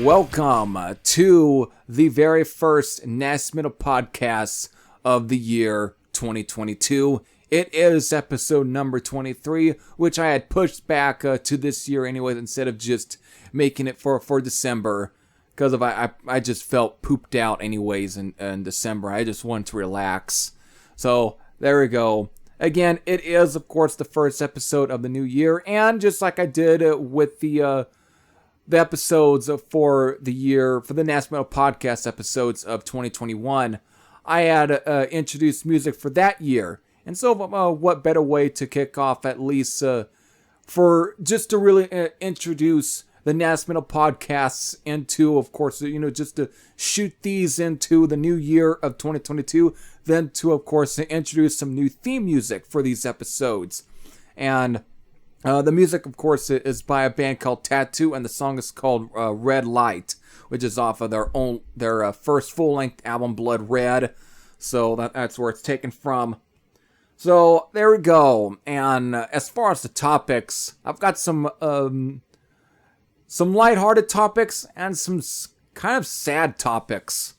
Welcome to the very first Nasty Metal podcast of the year 2022. It is episode number 23, which I had pushed back to this year anyways, instead of just making it for December, because I just felt pooped out anyways in December. I just wanted to relax. So there we go. Again, it is of course the first episode of the new year, and just like I did with the episodes for the year, for the Nasty Metal podcast episodes of 2021, I had introduced music for that year. And so what better way to kick off, at least for just to really introduce the Nasty Metal podcasts into, of course, just to shoot these into the new year of 2022, then to, of course, introduce some new theme music for these episodes. And the music, of course, is by a band called Tattoo, and the song is called Red Light, which is off of their first full-length album, Blood Red. So that's where it's taken from. So there we go. And as far as the topics, I've got some lighthearted topics and some kind of sad topics,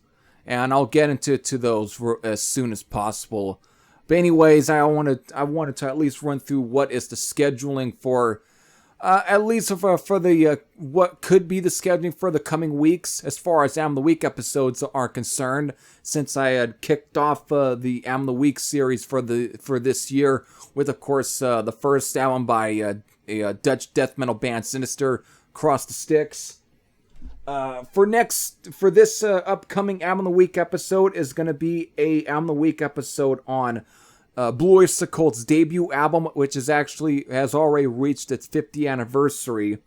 and I'll get into those as soon as possible. But anyways, I wanted to at least run through what is the scheduling for, at least for the what could be the scheduling for the coming weeks as far as Album of the Week episodes are concerned. Since I had kicked off the Album of the Week series for this year with, of course, the first album by a Dutch death metal band, Sinister, Cross the Sticks. For this upcoming Album of the Week episode is going to be a Album of the Week episode on Blue Oyster Cult's debut album, which has already reached its 50th anniversary.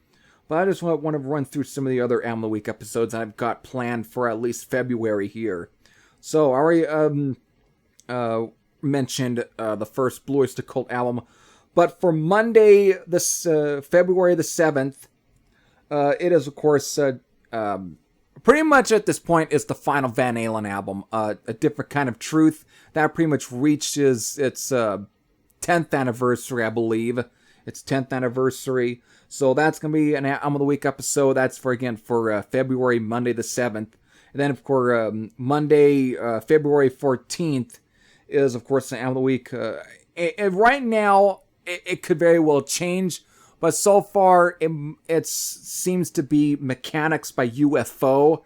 But I just want to run through some of the other Album of the Week episodes I've got planned for at least February here. So I already mentioned the first Blue Oyster Cult album, but for Monday, this February the 7th, it is, of course, pretty much at this point is the final Van Halen album, A Different Kind of Truth. That pretty much reaches its 10th anniversary, I believe. Its 10th anniversary. So that's going to be an Album of the Week episode. That's for February, Monday the 7th. And then, of course, Monday, February 14th is, of course, an Album of the Week. Right now, it could very well change. But so far, it seems to be Mechanics by UFO,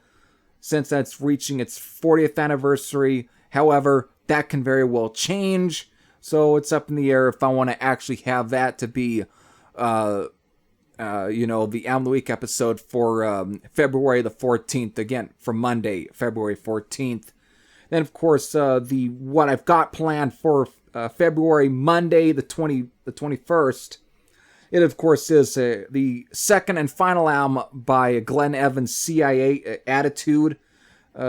since that's reaching its 40th anniversary. However, that can very well change. So it's up in the air if I want to actually have that to be, the Album of the Week episode for February the 14th. Again, for Monday, February 14th. Then, of course, what I've got planned for February, Monday the 21st. It, of course, is the second and final album by Glenn Evans' CIA, Attitude,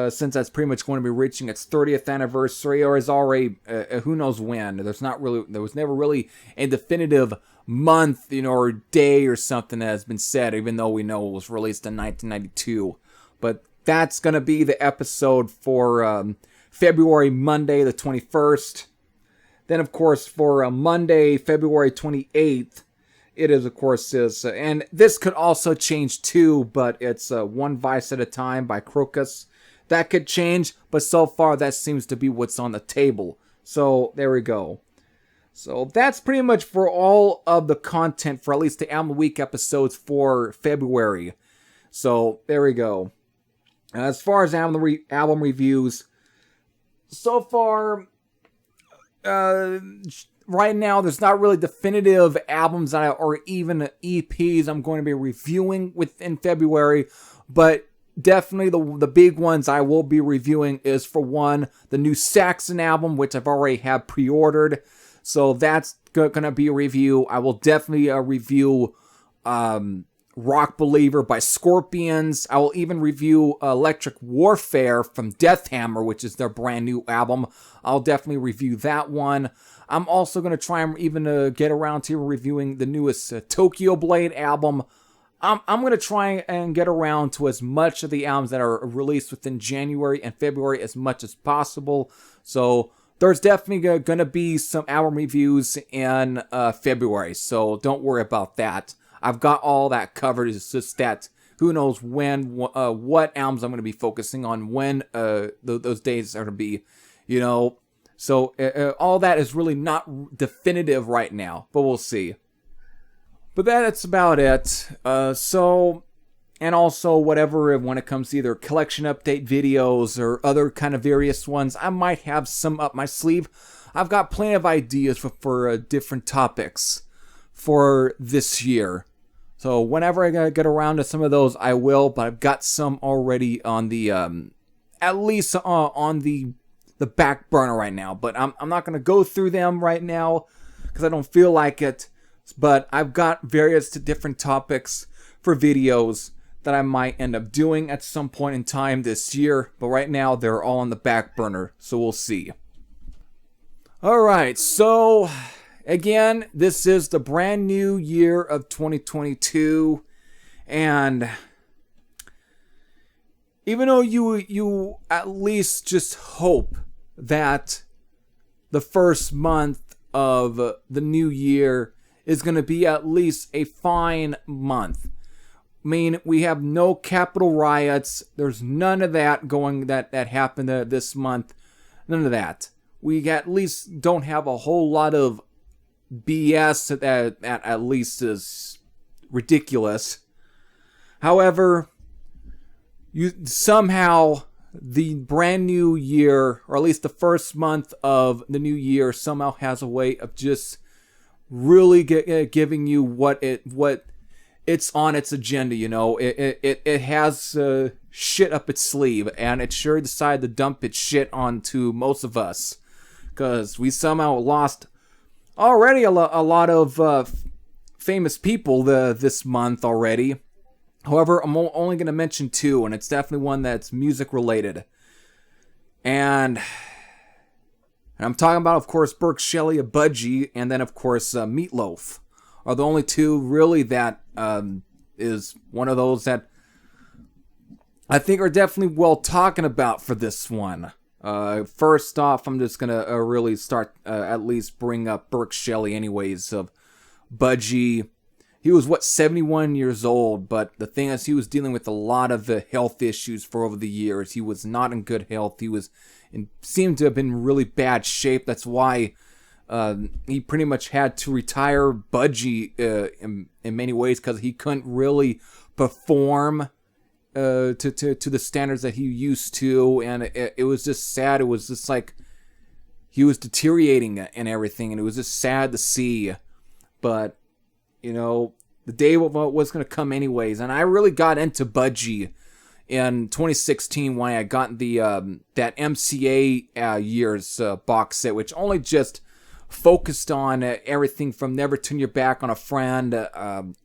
since that's pretty much going to be reaching its 30th anniversary, or is already, who knows when. There was never really a definitive month, or day or something that has been said, even though we know it was released in 1992. But that's going to be the episode for February, Monday, the 21st. Then, of course, for Monday, February 28th, it is, of course, and this could also change too, but it's One Vice at a Time by Crocus. That could change, but so far that seems to be what's on the table. So there we go. So that's pretty much for all of the content for at least the Album of the Week episodes for February. So there we go. As far as album reviews, so far, right now, there's not really definitive albums or even EPs I'm going to be reviewing within February, but definitely the big ones I will be reviewing is, for one, the new Saxon album, which I've already have pre-ordered, so that's going to be a review. I will definitely review Rock Believer by Scorpions. I will even review Electric Warfare from Deathhammer, which is their brand new album. I'll definitely review that one. I'm also going to try and even get around to reviewing the newest Tokyo Blade album. I'm going to try and get around to as much of the albums that are released within January and February as much as possible. So there's definitely going to be some album reviews in February, so don't worry about that. I've got all that covered. It's just that who knows when, what albums I'm going to be focusing on, when those days are to be, So all that is really not definitive right now, but we'll see. But that's about it. And also whatever, when it comes to either collection update videos or other kind of various ones, I might have some up my sleeve. I've got plenty of ideas for different topics for this year. So whenever I get around to some of those, I will. But I've got some already on the, at least on the back burner right now. But I'm not going to go through them right now because I don't feel like it. But I've got various different topics for videos that I might end up doing at some point in time this year. But right now, they're all on the back burner. So we'll see. Alright, so again, this is the brand new year of 2022, and even though you at least just hope that the first month of the new year is going to be at least a fine month. I mean, we have no Capitol riots, there's none of that that happened this month, none of that. We at least don't have a whole lot of BS that at least is ridiculous. However, somehow the brand new year, or at least the first month of the new year, somehow has a way of just really giving you what it's on its agenda. It has shit up its sleeve, and it sure decided to dump its shit onto most of us. Because we somehow lost already a lot of famous people this month already. However, I'm only going to mention two, and it's definitely one that's music related. And I'm talking about, of course, Burke Shelley of Budgie, and then, of course, Meatloaf are the only two really that is one of those that I think are definitely well talking about for this one. First off, I'm just gonna really start, at least bring up Burke Shelley anyways, of Budgie. He was, 71 years old, but the thing is, he was dealing with a lot of health issues for over the years. He was not in good health. He seemed to have been in really bad shape. That's why he pretty much had to retire Budgie in many ways, because he couldn't really perform to the standards that he used to, and it was just sad. It was just like he was deteriorating and everything, and it was just sad to see. But the day was going to come anyways, and I really got into Budgie in 2016 when I got the that MCA years box set, which only just focused on everything from Never Turn Your Back on a Friend,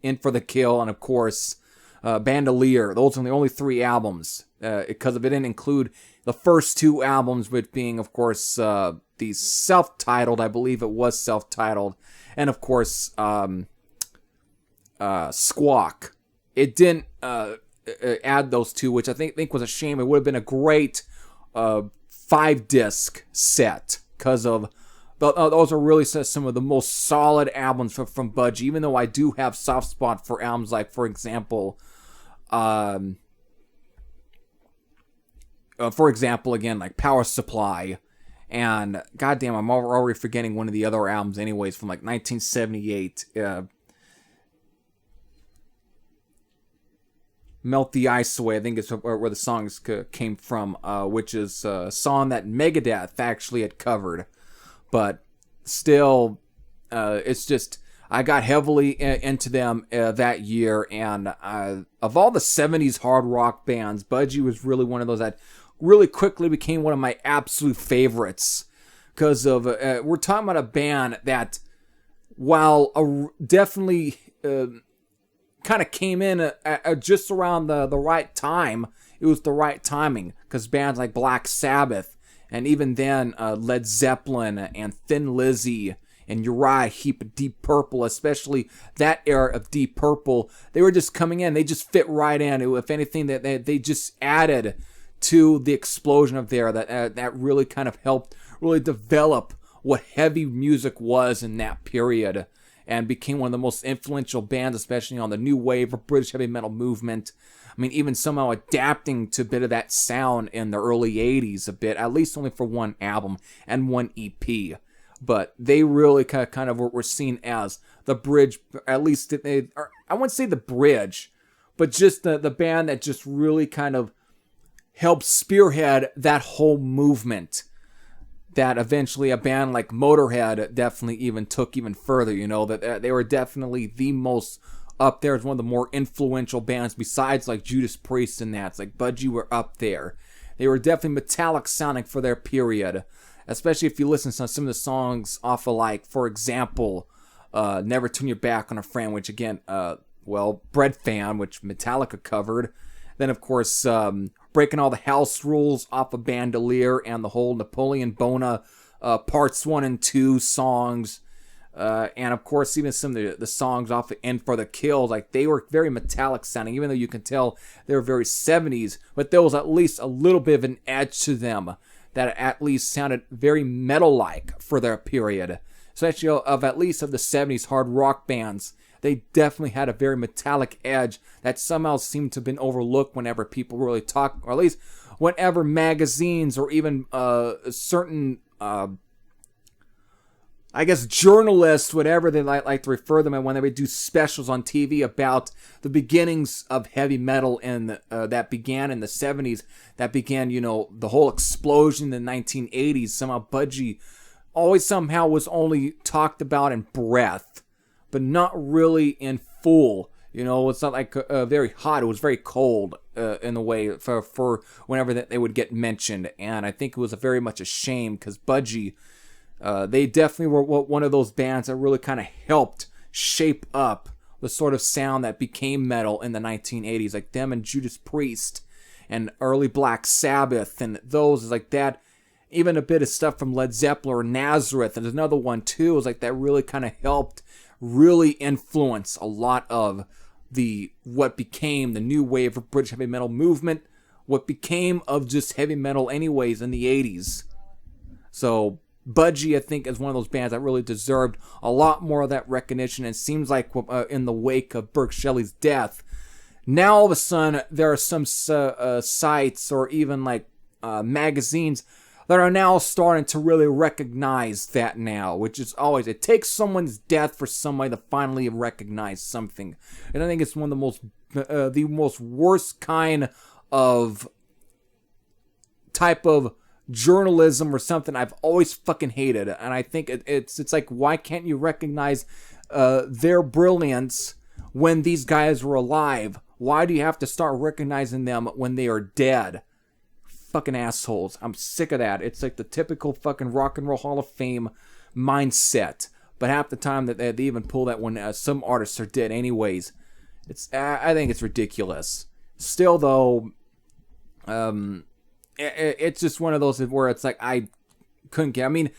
In for the Kill, and of course Bandolier. Those are the only three albums, because it didn't include the first two albums, which being, of course, the self-titled, I believe it was self-titled, and of course Squawk. It didn't add those two, which I think was a shame. It would have been a great 5-disc set, because of those are really some of the most solid albums from Budgie, even though I do have soft spot for albums like, for example, again, like Power Supply, and goddamn, I'm already forgetting one of the other albums anyways, from like 1978, Melt the Ice Away, I think it's where the songs came from, which is a song that Megadeth actually had covered. But still, it's just, I got heavily into them that year, and of all the 70s hard rock bands, Budgie was really one of those that really quickly became one of my absolute favorites, because of, we're talking about a band that, while definitely kind of came in just around the right time, it was the right timing, because bands like Black Sabbath, and even then, Led Zeppelin and Thin Lizzy and Uriah Heep, Deep Purple, especially that era of Deep Purple, they were just coming in. They just fit right in. If anything, that they just added to the explosion of there. That really kind of helped really develop what heavy music was in that period. and became one of the most influential bands, especially on the new wave of British heavy metal movement. I mean, even somehow adapting to a bit of that sound in the early 80s a bit, at least only for one album and one EP. But they really kind of were seen as the bridge, at least or I wouldn't say the bridge, but just the band that just really kind of helped spearhead that whole movement that eventually a band like Motorhead definitely even took even further, that they were definitely the most up there as one of the more influential bands besides like Judas Priest and that. It's like Budgie were up there. They were definitely metallic sounding for their period, especially if you listen to some of the songs off of, like, for example, Never Turn Your Back on a Friend, which again, Bread Fan, which Metallica covered. Then, of course, Breaking All the House Rules off of Bandolier, and the whole Napoleon Bona Parts 1 and 2 songs. And, of course, even some of the songs off of End for the Kill, like, they were very metallic sounding, even though you can tell they were very 70s. But there was at least a little bit of an edge to them that at least sounded very metal-like for their period. Especially of at least of the 70s hard rock bands. They definitely had a very metallic edge that somehow seemed to have been overlooked whenever people really talk, or at least whenever magazines or even certain, journalists, whatever they like to refer them, and when they would do specials on TV about the beginnings of heavy metal that began in the 70s, that began, the whole explosion in the 1980s, somehow Budgie always somehow was only talked about in breath, but not really in full. It's not like very hot. It was very cold in a way for whenever they would get mentioned. And I think it was very much a shame because Budgie, they definitely were one of those bands that really kind of helped shape up the sort of sound that became metal in the 1980s. Like them and Judas Priest and early Black Sabbath and those like that. Even a bit of stuff from Led Zeppelin or Nazareth, and there's another one too, was like that really kind of helped really influence a lot of what became the new wave of British heavy metal movement, what became of just heavy metal anyways in the 80s. So Budgie, I think, is one of those bands that really deserved a lot more of that recognition, and it seems like in the wake of Burke Shelley's death, now all of a sudden there are some sites or even like magazines that are now starting to really recognize that now, which is always, it takes someone's death for somebody to finally recognize something. And I think it's one of the most worst kind of type of journalism or something I've always fucking hated. And I think it's like, why can't you recognize their brilliance when these guys were alive? Why do you have to start recognizing them when they are dead? Fucking assholes. I'm sick of that. It's like the typical fucking Rock and Roll Hall of Fame mindset. But half the time that they even pull that when some artists are dead anyways. I think it's ridiculous. Still though, it's just one of those where it's like I couldn't get. I mean,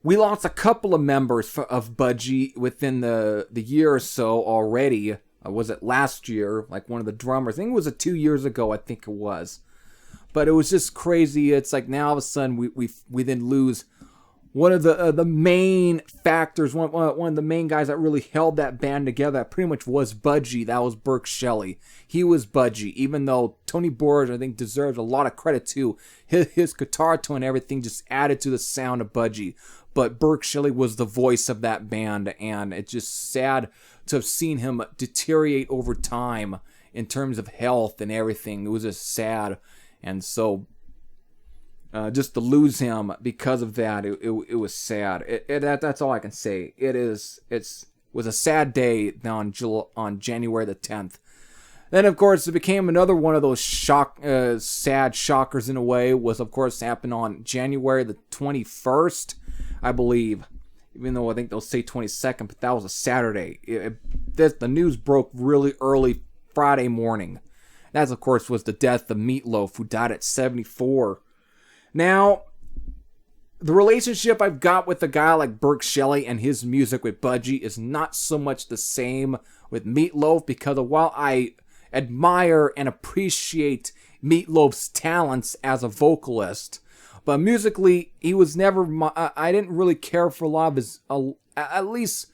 we lost a couple of members of Budgie within the year or so already. Was it last year? Like one of the drummers. I think it was 2 years ago. I think it was. But it was just crazy. It's like now all of a sudden we then lose one of the main factors, one of the main guys that really held that band together. That pretty much was Budgie. That was Burke Shelley. He was Budgie. Even though Tony Borge, I think, deserves a lot of credit too. His guitar tone and everything just added to the sound of Budgie. But Burke Shelley was the voice of that band, and it's just sad to have seen him deteriorate over time in terms of health and everything. It was just sad. And so, just to lose him because of that, it was sad. That's all I can say. It was a sad day on January the 10th. Then, of course, it became another one of those sad shockers in a way. Was, of course, happened on January the 21st, I believe. Even though I think they'll say 22nd, but that was a Saturday. The news broke really early Friday morning. That, of course, was the death of Meatloaf, who died at 74. Now, the relationship I've got with a guy like Burke Shelley and his music with Budgie is not so much the same with Meatloaf, because while I admire and appreciate Meatloaf's talents as a vocalist, but musically, he was never... I didn't really care for a lot of his... at least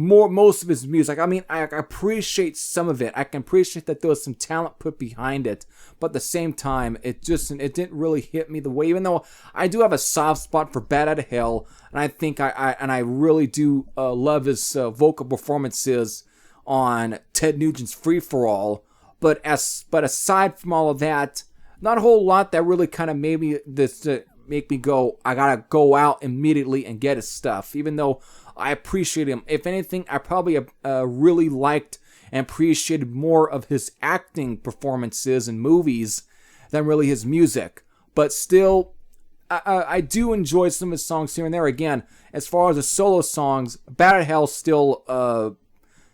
most of his music. I mean, I appreciate some of it. I can appreciate that there was some talent put behind it, but at the same time, it didn't really hit me the way. Even though I do have a soft spot for Bat Out of Hell, and I think I really do love his vocal performances on Ted Nugent's Free for All. But aside from all of that, not a whole lot that really kind of made me make me go, I gotta go out immediately and get his stuff. Even though I appreciate him. If anything, I probably really liked and appreciated more of his acting performances in movies than really his music. But still, I do enjoy some of his songs here and there. Again, as far as the solo songs, Bat Out of Hell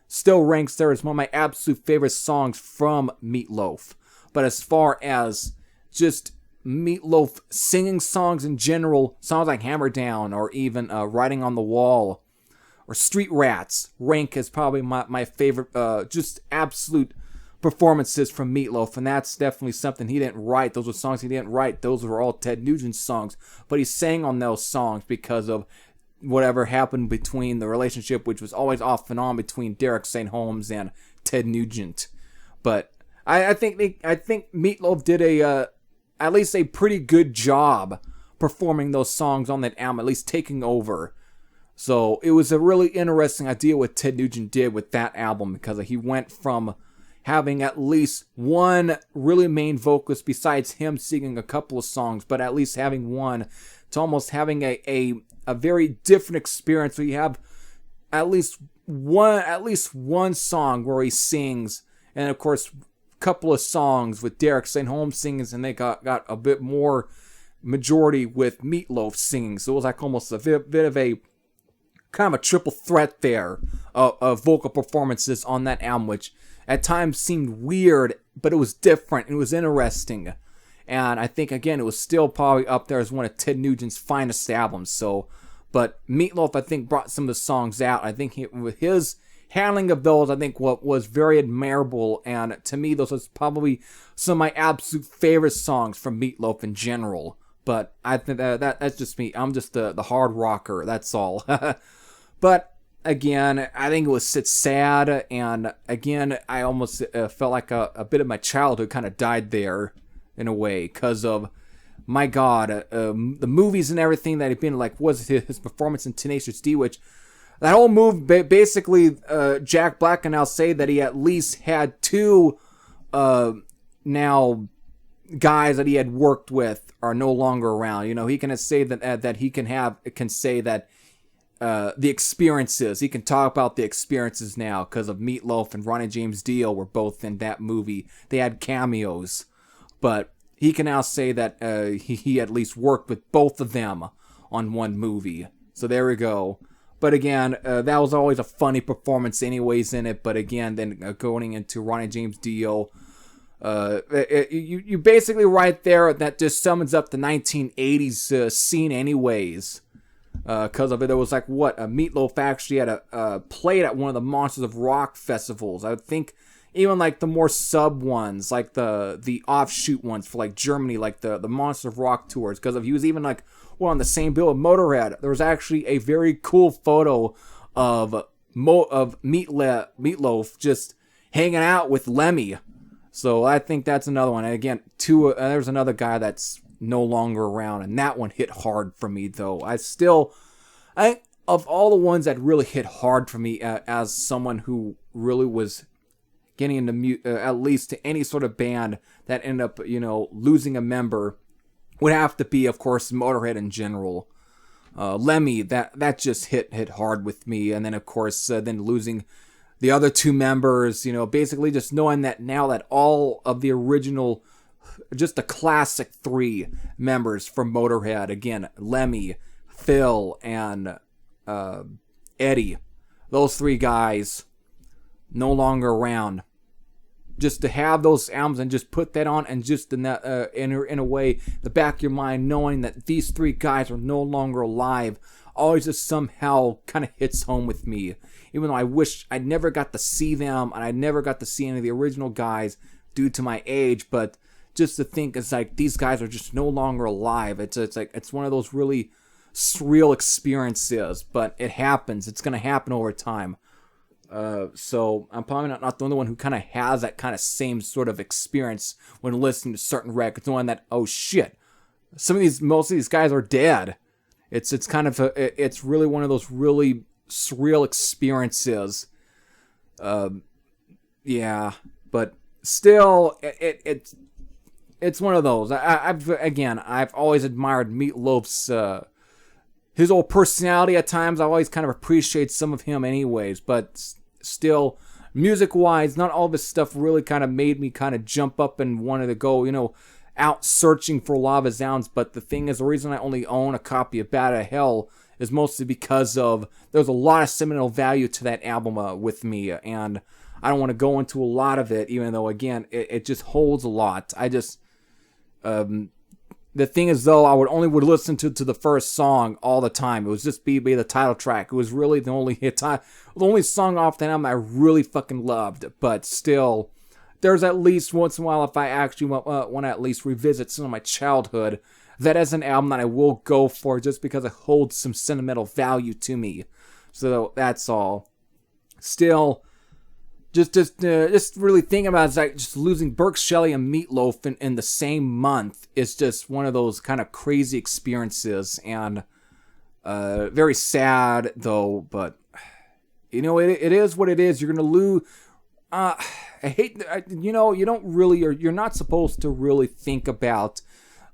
still ranks there as one of my absolute favorite songs from Meatloaf. But as far as just Meatloaf singing songs in general, songs like Hammer Down or even Writing on the Wall or Street Rats rank as probably my favorite, just absolute performances from Meatloaf. And that's definitely something he didn't write. Those were songs he didn't write. Those were all Ted Nugent's songs. But he sang on those songs because of whatever happened between the relationship, which was always off and on between Derek St. Holmes and Ted Nugent. But I think Meatloaf did at least a pretty good job performing those songs on that album, at least taking over. So it was a really interesting idea what Ted Nugent did with that album, because he went from having at least one really main vocalist besides him singing a couple of songs, but at least having one, to almost having a very different experience where you have at least one song where he sings, and of course a couple of songs with Derek St. Holmes singing, and they got a bit more majority with Meatloaf singing. So it was like almost a bit of a kind of a triple threat there of vocal performances on that album, which at times seemed weird, but it was different. It was interesting. And I think, again, it was still probably up there as one of Ted Nugent's finest albums. So, but Meatloaf, I think, brought some of the songs out. I think with his handling of those, I think what was very admirable. And to me, those was probably some of my absolute favorite songs from Meatloaf in general. But I think that's just me. I'm just the hard rocker. That's all. But again, I think it's sad. And again, I almost felt like a bit of my childhood kind of died there in a way, because of, my God, the movies and everything that had been like, was his performance in Tenacious D, which that whole movie, basically, Jack Black can now say that he at least had two now guys that he had worked with are no longer around. You know, he can say that he can say that the experiences, he can talk about the experiences now because of Meatloaf and Ronnie James Dio were both in that movie. They had cameos, but he can now say that he at least worked with both of them on one movie. So there we go. But again, that was always a funny performance anyways in it. But again, then going into Ronnie James Dio, you basically right there, that just sums up the 1980s scene anyways. Because of it, it was like, what, Meatloaf actually had played at one of the Monsters of Rock festivals. I would think even like the more sub ones, like the offshoot ones for like Germany, like the Monsters of Rock tours. Because he was even like, well, on the same bill with Motorhead. There was actually a very cool photo of Meatloaf just hanging out with Lemmy. So I think that's another one. And again, there's another guy that's no longer around, and that one hit hard for me, though. I think of all the ones that really hit hard for me, as someone who really was getting into at least to any sort of band that ended up, losing a member, would have to be, of course, Motorhead in general. Lemmy, that just hit hard with me, and then of course, then losing the other two members, basically just knowing that now that all of the original, just the classic three members from Motorhead, again, Lemmy, Phil, and Eddie, those three guys no longer around. Just to have those albums and just put that on, and just in a way, the back of your mind, knowing that these three guys are no longer alive, always just somehow kind of hits home with me. Even though I wish I never got to see them, and I never got to see any of the original guys due to my age, but just to think, it's like these guys are just no longer alive. It's like, it's one of those really surreal experiences, but it happens. It's going to happen over time. So I'm probably not the only one who kind of has that kind of same sort of experience when listening to certain records, knowing that, oh shit, most of these guys are dead. It's kind of it's really one of those really surreal experiences. Yeah, but still, it's one of those. I've always admired Meatloaf's his old personality at times. I always kind of appreciate some of him anyways, but still, music-wise, not all this stuff really kind of made me kind of jump up and wanted to go, out searching for a lot of his sounds. But the thing is, the reason I only own a copy of Bad at Hell is mostly because of there's a lot of sentimental value to that album with me, and I don't want to go into a lot of it, even though, again, it just holds a lot. The thing is, though, I would listen to the first song all the time. It was just be the title track. It was really the only song off that album I really fucking loved. But still, there's at least once in a while, if I actually want to at least revisit some of my childhood, that is an album that I will go for just because it holds some sentimental value to me. So that's all. Still, just really thinking about it, it's like just losing Burke Shelley and Meatloaf in the same month is just one of those kind of crazy experiences, and very sad though. But it is what it is. You're gonna lose. I hate you don't really, or you're not supposed to really think about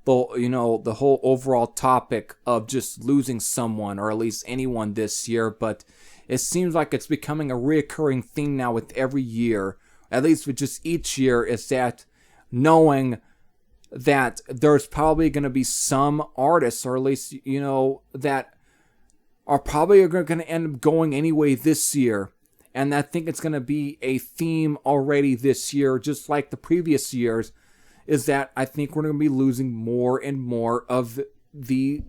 the whole overall topic of just losing someone, or at least anyone this year, but it seems like it's becoming a reoccurring thing now with every year, at least with just each year, is that knowing that there's probably going to be some artists, or at least, that are probably going to end up going anyway this year. And I think it's going to be a theme already this year, just like the previous years, is that I think we're going to be losing more and more of the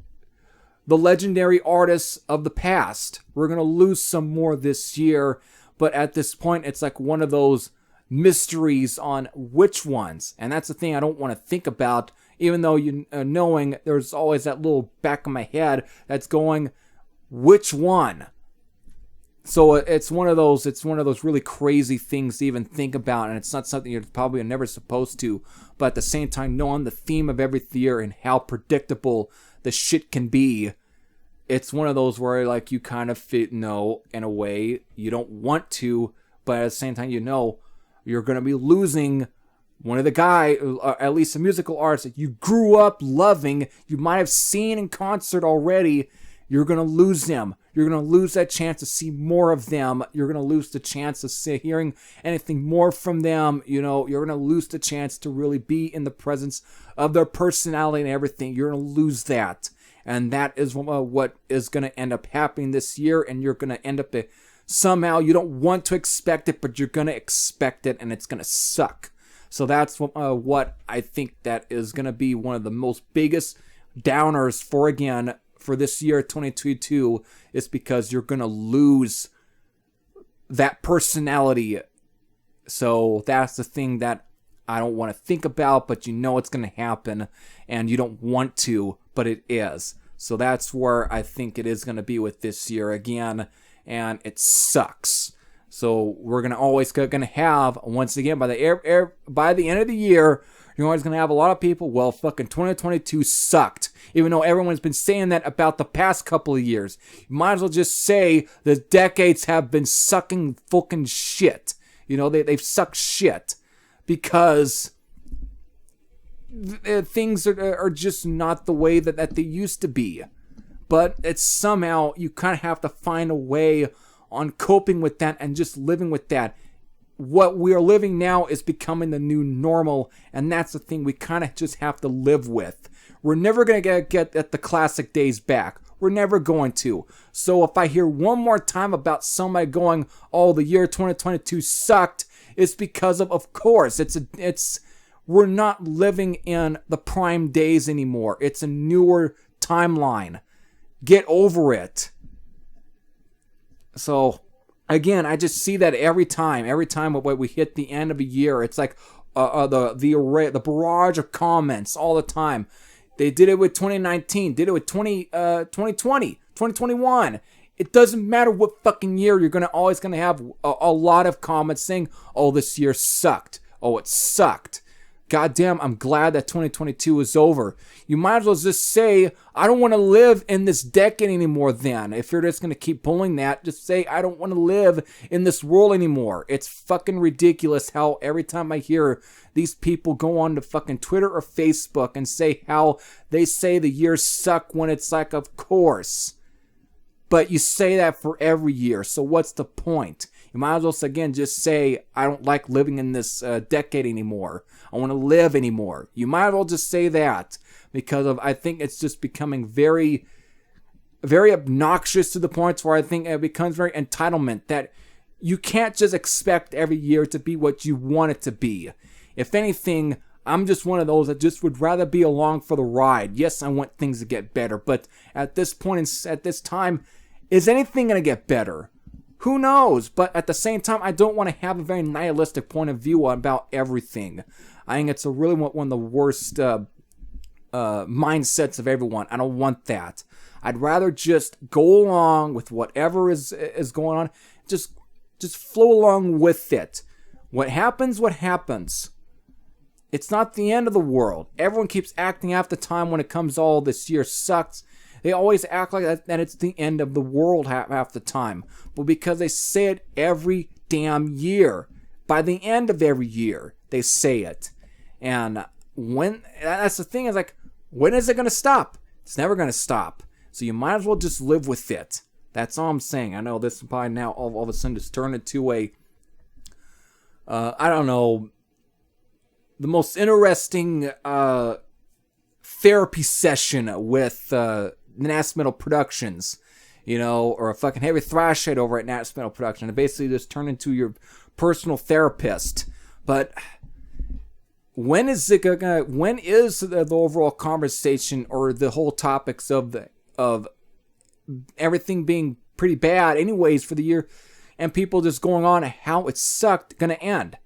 legendary artists of the past. We're going to lose some more this year, but at this point, it's like one of those mysteries on which ones. And that's the thing I don't want to think about, even though knowing there's always that little back of my head that's going, which one? So it's one of those really crazy things to even think about, and it's not something you're probably never supposed to. But at the same time, knowing the theme of every year and how predictable the shit can be, it's one of those where like you kind of in a way you don't want to, but at the same time you're gonna be losing one of the guy, at least a musical artist that you grew up loving, you might have seen in concert already. You're going to lose them. You're going to lose that chance to see more of them. You're going to lose the chance of hearing anything more from them. You're going to lose the chance to really be in the presence of their personality and everything. You're going to lose that. And that is what is going to end up happening this year. And you're going to end up somehow, you don't want to expect it, but you're going to expect it, and it's going to suck. So that's what I think that is going to be one of the most biggest downers for this year 2022, is because you're going to lose that personality. So that's the thing that I don't want to think about, but it's going to happen, and you don't want to, but it is. So that's where I think it is going to be with this year again, and it sucks. So we're going to have, once again, by the end of the year, you're always going to have a lot of people, well, fucking 2022 sucked. Even though everyone's been saying that about the past couple of years. You might as well just say the decades have been sucking fucking shit. They've sucked shit. Because things are just not the way that they used to be. But it's somehow, you kind of have to find a way on coping with that and just living with that. What we are living now is becoming the new normal, and that's the thing we kind of just have to live with. We're never going to get at the classic days back. We're never going to. So if I hear one more time about somebody going, oh, the year 2022 sucked, it's because of course, we're not living in the prime days anymore. It's a newer timeline. Get over it. So again, I just see that every time we hit the end of a year, it's like the barrage of comments all the time. They did it with 2019, did it with 2020, 2021. It doesn't matter what fucking year, you're always gonna have a lot of comments saying, oh, this year sucked. Oh, it sucked. Goddamn, I'm glad that 2022 is over. You might as well just say, I don't want to live in this decade anymore then. If you're just going to keep pulling that, just say, I don't want to live in this world anymore. It's fucking ridiculous how every time I hear these people go on to fucking Twitter or Facebook and say how they say the years suck when it's like, of course. But you say that for every year, so what's the point? You might as well, again, just say, I don't like living in this decade anymore. I want to live anymore. You might as well just say that, because I think it's just becoming very, very obnoxious to the point where I think it becomes very entitlement, that you can't just expect every year to be what you want it to be. If anything, I'm just one of those that just would rather be along for the ride. Yes, I want things to get better, but at this point, at this time, is anything going to get better? Who knows? But at the same time, I don't want to have a very nihilistic point of view about everything. I think it's really one of the worst mindsets of everyone. I don't want that. I'd rather just go along with whatever is going on. Just flow along with it. What happens, what happens. It's not the end of the world. Everyone keeps acting half the time when it comes to all this year sucks. They always act like that it's the end of the world half the time. But because they say it every damn year. By the end of every year, they say it. And that's the thing, is like, when is it going to stop? It's never going to stop. So you might as well just live with it. That's all I'm saying. I know this is probably now all of a sudden just turned into a, I don't know, the most interesting therapy session with NastyMetalProductions, you know, or a fucking heavy thrash head over at NastyMetalProductions. It basically just turned into your personal therapist. But when is the overall conversation or the whole topics of everything being pretty bad anyways for the year and people just going on how it sucked gonna end?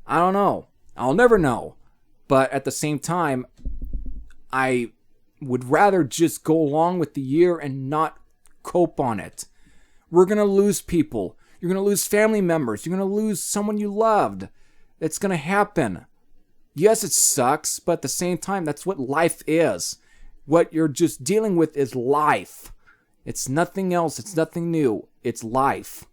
I don't know. I'll never know. But at the same time, I would rather just go along with the year and not cope on it. We're going to lose people. You're going to lose family members. You're going to lose someone you loved. It's going to happen. Yes, it sucks, but at the same time, that's what life is. What you're just dealing with is life. It's nothing else. It's nothing new. It's life.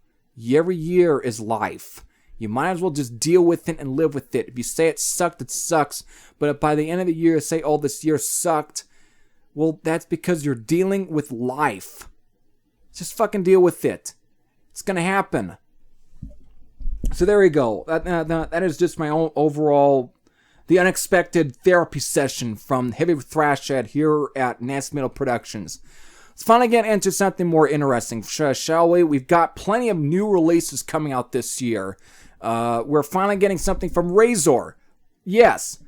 Every year is life. You might as well just deal with it and live with it. If you say it sucked, it sucks. But by the end of the year, say, oh, this year sucked. Well, that's because you're dealing with life. Just fucking deal with it. It's going to happen. So there we go. That is just my own overall, the unexpected therapy session from Heavy Thrash Head here at NastyMetalProductions. Let's finally get into something more interesting, shall we? We've got plenty of new releases coming out this year. We're finally getting something from Razor. Yes.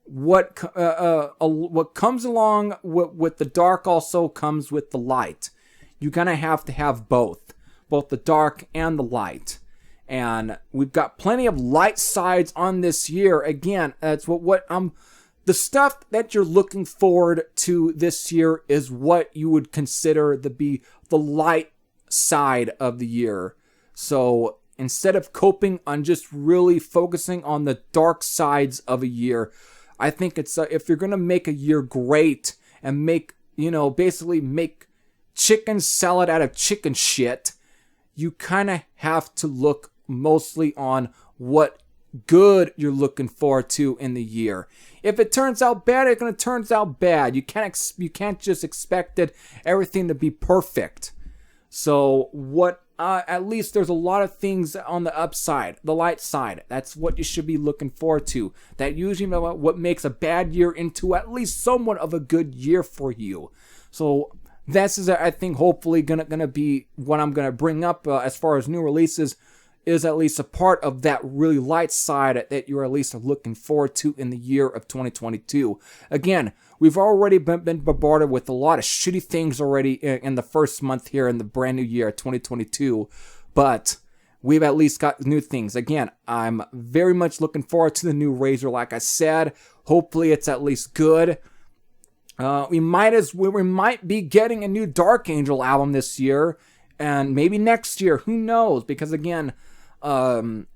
What comes along with the dark also comes with the light. You're going to have both the dark and the light. And we've got plenty of light sides on this year. Again, that's the stuff that you're looking forward to this year is what you would consider to be the light side of the year. So instead of coping on just really focusing on the dark sides of a year, I think it's if you're going to make a year great and basically make chicken salad out of chicken shit, you kind of have to look mostly on what good you're looking forward to in the year. If it turns out bad, it's going to turn out bad. You can't just expect everything to be perfect. So at least there's a lot of things on the upside, the light side. That's what you should be looking forward to. That usually what makes a bad year into at least somewhat of a good year for you. So this is, I think, hopefully gonna be what I'm gonna bring up as far as new releases, is at least a part of that really light side that you're at least looking forward to in the year of 2022. Again, we've already been bombarded with a lot of shitty things already in the first month here in the brand new year, 2022. But we've at least got new things. Again, I'm very much looking forward to the new Razor, like I said. Hopefully it's at least good. We might be getting a new Dark Angel album this year. And maybe next year, who knows? Because again, Gene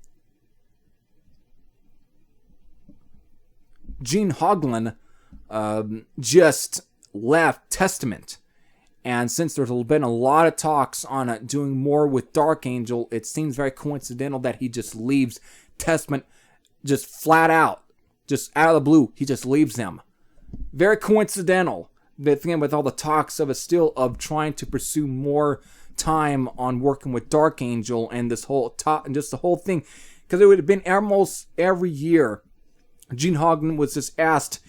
Hoglan just left Testament. And since there's been a lot of talks on doing more with Dark Angel, it seems very coincidental that he just leaves Testament just flat out. Just out of the blue, he just leaves them. Very coincidental. But again, with all the talks of trying to pursue more time on working with Dark Angel and this whole and just the whole thing, because it would have been almost every year Gene Hoglan was just asked,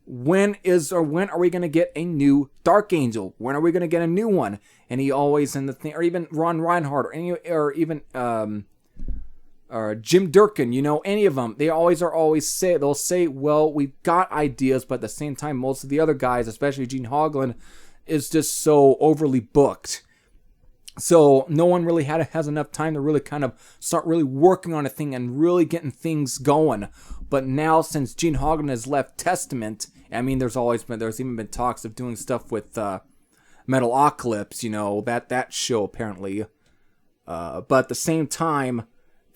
when are we going to get a new Dark Angel? When are we going to get a new one? And he always in the thing, or even Ron Reinhardt, or even or Jim Durkin, any of them, they'll say, well, we've got ideas, but at the same time, most of the other guys, especially Gene Hoglan, is just so overly booked. So no one really has enough time to really kind of start really working on a thing and really getting things going. But now, since Gene Hoglan has left Testament, I mean, there's even been talks of doing stuff with Metalocalypse, that show apparently. But at the same time,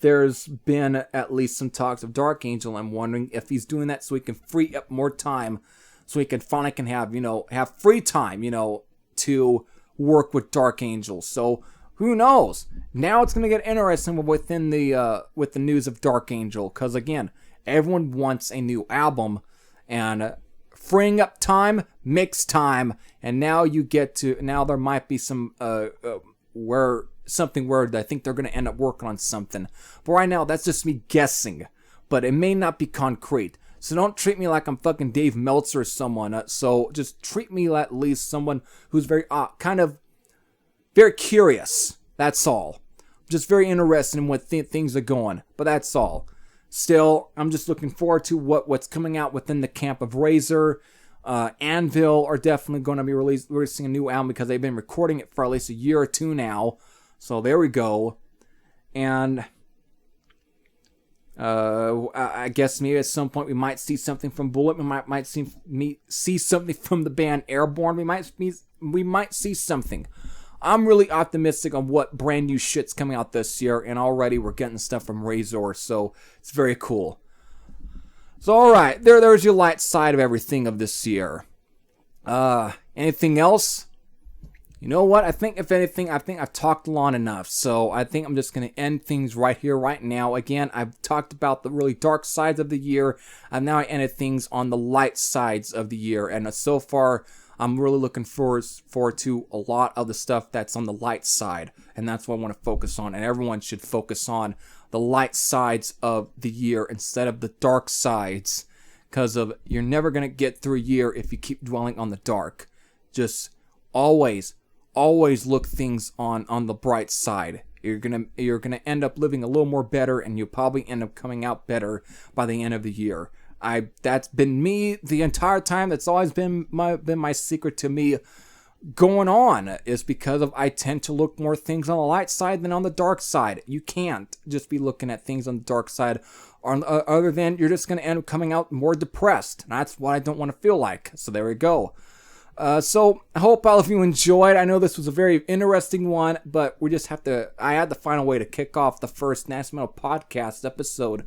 there's been at least some talks of Dark Angel. I'm wondering if he's doing that so he can free up more time, so he can finally have free time, to work with Dark Angel. So who knows? Now it's going to get interesting within with the news of Dark Angel, because again, everyone wants a new album, and freeing up time makes time. And now there might be some where I think they're going to end up working on something. But right now, that's just me guessing, but it may not be concrete. So don't treat me like I'm fucking Dave Meltzer or someone. So just treat me at least someone who's very very curious. That's all. Just very interested in what things are going. But that's all. Still, I'm just looking forward to what's coming out within the camp of Razor. Anvil are definitely going to be releasing a new album, because they've been recording it for at least a year or two now. So there we go. And I guess maybe at some point we might see something from Bullet. We might see something from the band Airborne. We might see something. I'm really optimistic on what brand new shit's coming out this year, and already we're getting stuff from Razor, so it's very cool. So alright, there's your light side of everything of this year. Anything else? You know what? I think if anything, I've talked long enough. So I think I'm just going to end things right here, right now. Again, I've talked about the really dark sides of the year. And now I ended things on the light sides of the year. And so far, I'm really looking forward to a lot of the stuff that's on the light side. And that's what I want to focus on. And everyone should focus on the light sides of the year instead of the dark sides. Because you're never going to get through a year if you keep dwelling on the dark. Just always look things on the bright side. You're gonna end up living a little more better, and you'll probably end up coming out better by the end of the year. That's been me the entire time. That's always been my secret to me going on, is because I tend to look more things on the light side than on the dark side. You can't just be looking at things on the dark side, other than you're just gonna end up coming out more depressed. And that's what I don't want to feel like. So there we go. So I hope all of you enjoyed. I know this was a very interesting one, but I had to find a way to kick off the first Nasty Metal Podcast episode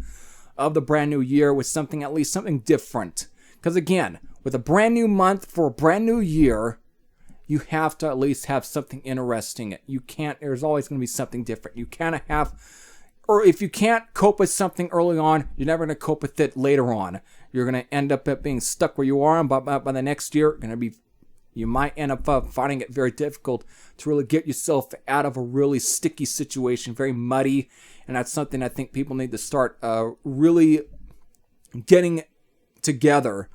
of the brand new year with at least something different. Because again, with a brand new month for a brand new year, you have to at least have something interesting. There's always going to be something different. Or if you can't cope with something early on, you're never going to cope with it later on. You're going to end up being stuck where you are, and by the next year, you might end up finding it very difficult to really get yourself out of a really sticky situation, very muddy. And that's something I think people need to start really getting together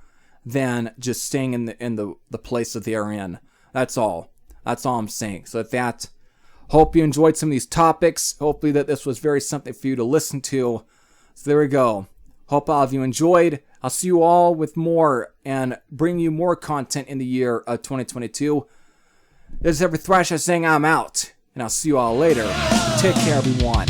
than just staying in the place that they are in. That's all I'm saying. So with that, hope you enjoyed some of these topics. Hopefully that this was very something for you to listen to. So there we go. Hope all of you enjoyed. I'll see you all with more and bring you more content in the year of 2022. This is Every Thrasher saying I'm out, and I'll see you all later. Take care, everyone.